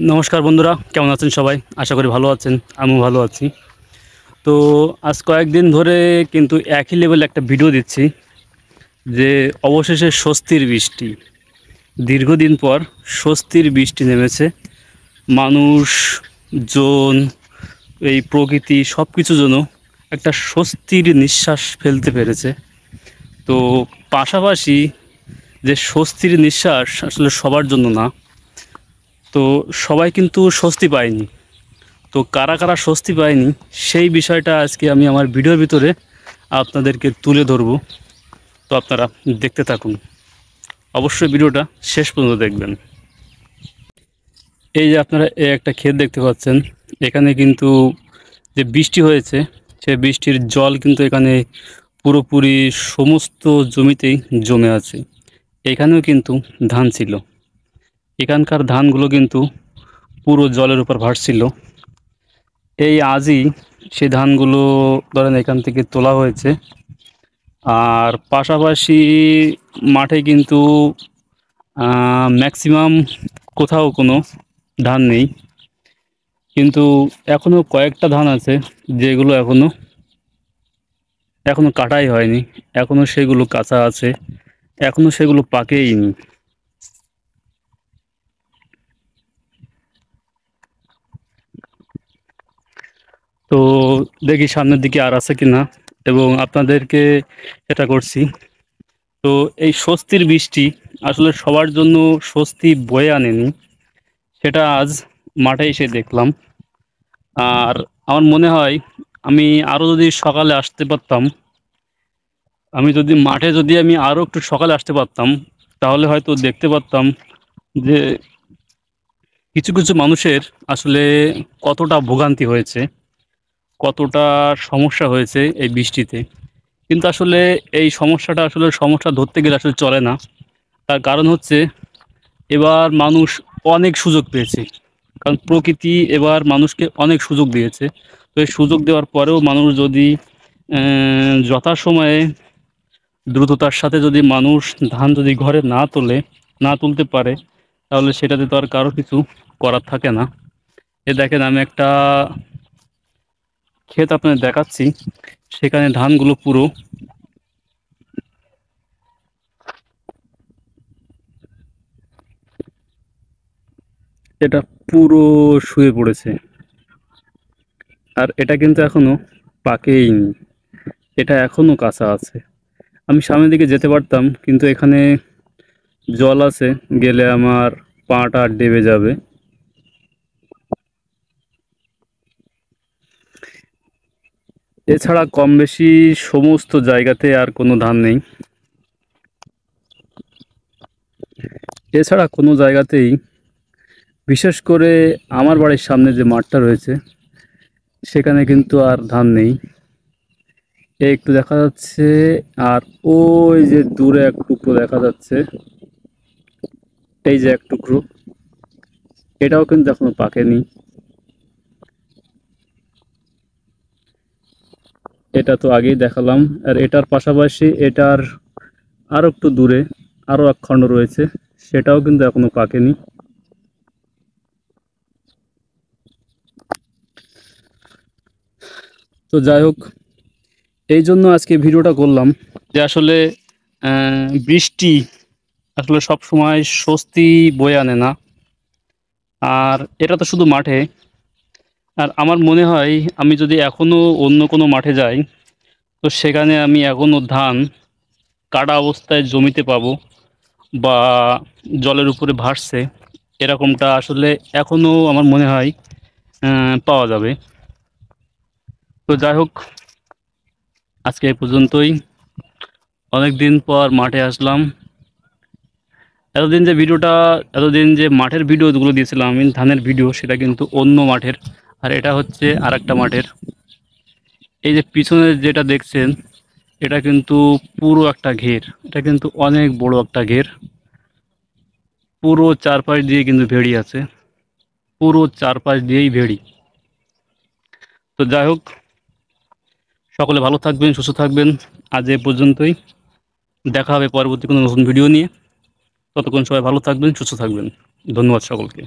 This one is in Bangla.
নমস্কার বন্ধুরা, কেমন আছেন সবাই? আশা করি ভালো আছেন। আমিও ভালো আছি। তো আজ কয়েকদিন ধরে কিন্তু একই লেভেলে একটা ভিডিও দিচ্ছি যে অবশেষে স্বস্তির বৃষ্টি। দীর্ঘদিন পর স্বস্তির বৃষ্টি নেমেছে। মানুষ, জন, এই প্রকৃতি সব কিছু যেন একটা স্বস্তির নিঃশ্বাস ফেলতে পেরেছে। তো পাশাপাশি যে স্বস্তির নিঃশ্বাস আসলে সবার জন্য না। তো সবাই কিন্তু স্বস্তি পায়নি। তো কারা কারা স্বস্তি পায়নি সেই বিষয়টা আজকে আমি আমার ভিডিওর ভিতরে আপনাদেরকে তুলে ধরব। তো আপনারা দেখতে থাকুন, অবশ্যই ভিডিওটা শেষ পর্যন্ত দেখবেন। এই যে আপনারা একটা ক্ষেত দেখতে পাচ্ছেন, এখানে কিন্তু যে বৃষ্টি হয়েছে সে বৃষ্টির জল কিন্তু এখানে পুরোপুরি সমস্ত জমিতেই জমে আছে। এখানেও কিন্তু ধান ছিল, এখানকার ধানগুলো কিন্তু পুরো জলের উপর ভাসছিল। এই আজই সেই ধানগুলো ধরেন এখান থেকে তোলা হয়েছে। আর পাশাপাশি মাঠে কিন্তু ম্যাক্সিমাম কোথাও কোনো ধান নেই, কিন্তু এখনও কয়েকটা ধান আছে যেগুলো এখনও কাটাই হয়নি, এখনও সেগুলো কাঁচা আছে, এখনও সেগুলো পাকেইনি। তো দেখি সামনের দিকে আর আছে কিনা, এবং আপনাদেরকে এটা করছি। তো এই স্বস্তির বৃষ্টি আসলে সবার জন্য স্বস্তি বয়ে আনেনি, সেটা আজ মাঠে এসে দেখলাম। আর আমার মনে হয় আমি আরও যদি সকালে আসতে পারতাম, আমি আরও একটু সকালে আসতে পারতাম, তাহলে হয়তো দেখতে পারতাম যে কিছু কিছু মানুষের আসলে কতটা ভোগান্তি হয়েছে, কতটা সমস্যা হয়েছে এই বৃষ্টিতে। কিন্তু আসলে এই সমস্যা ধরতে গেলে আসলে চলে না। তার কারণ হচ্ছে এবার মানুষ অনেক সুযোগ পেয়েছে, কারণ প্রকৃতি এবার মানুষকে অনেক সুযোগ দিয়েছে। তো এই সুযোগ দেওয়ার পরেও মানুষ যদি যথাসময়ে দ্রুততার সাথে যদি মানুষ ধান যদি ঘরে না তুলতে পারে, তাহলে সেটাতে তো আর কারো কিছু করার থাকে না। এ দেখেন, আমি একটা ক্ষেত আপনাদের দেখাচ্ছি, সেখানে ধানগুলো পুরো এটা পুরো শুয়ে পড়েছে। আর এটা কিন্তু এখনো পাকেইনি, এটা এখনো কাঁচা আছে। আমি সামনের দিকে যেতে পারতাম, কিন্তু এখানে জল আছে, গেলে আমার পাটা ডেবে যাবে। এছাড়া কম বেশি সমস্ত জায়গাতে আর কোনো ধান নেই। এছাড়া কোনো জায়গাতেই, বিশেষ করে আমার বাড়ির সামনে যে মাঠটা রয়েছে সেখানে কিন্তু আর ধান নেই। এই একটু দেখা যাচ্ছে, আর ওই যে দূরে এক টুকরো দেখা যাচ্ছে, এই যে এক টুকরো, এটাও কিন্তু এখনো পাকেনি। এটা তো আগেই দেখালাম। আর এটার পাশাপাশি এটার আরও একটু দূরে আরও এক খণ্ড রয়েছে, সেটাও কিন্তু এখনো পাকেনি। তো যাই হোক, এই জন্য আজকে ভিডিওটা করলাম যে আসলে বৃষ্টি আসলে সব সময় স্বস্তি বয়ে আনে না। আর এটা তো শুধু মাঠে। আর আমার মনে হয় আমি যদি এখনও অন্য কোনো মাঠে যাই, তো সেখানে আমি এখনও ধান কাটা অবস্থায় জমিতে পাবো, বা জলের উপরে ভাসছে, এরকমটা আসলে এখনও আমার মনে হয় পাওয়া যাবে। তো যাই হোক, আজকে এই পর্যন্তই। অনেক দিন পর মাঠে আসলাম। এতদিন যে মাঠের ভিডিওগুলো দিয়েছিলাম আমি, ধানের ভিডিও, সেটা কিন্তু অন্য মাঠের, আর এটা হচ্ছে আর একটা মাঠের। এই যে পিছনে যেটা দেখছেন, এটা কিন্তু পুরো একটা ঘের, এটা কিন্তু অনেক বড় একটা ঘের। পুরো চারপাশ দিয়ে কিন্তু ভেড়ি আছে, পুরো চারপাশ দিয়েই ভেড়ি। তো যাই হোক, সকলে ভালো থাকবেন, সুস্থ থাকবেন। আজ এ পর্যন্তই। দেখা হবে পরবর্তী কোনো নতুন ভিডিও নিয়ে। ততক্ষণ সবাই ভালো থাকবেন, সুস্থ থাকবেন। ধন্যবাদ সকলকে।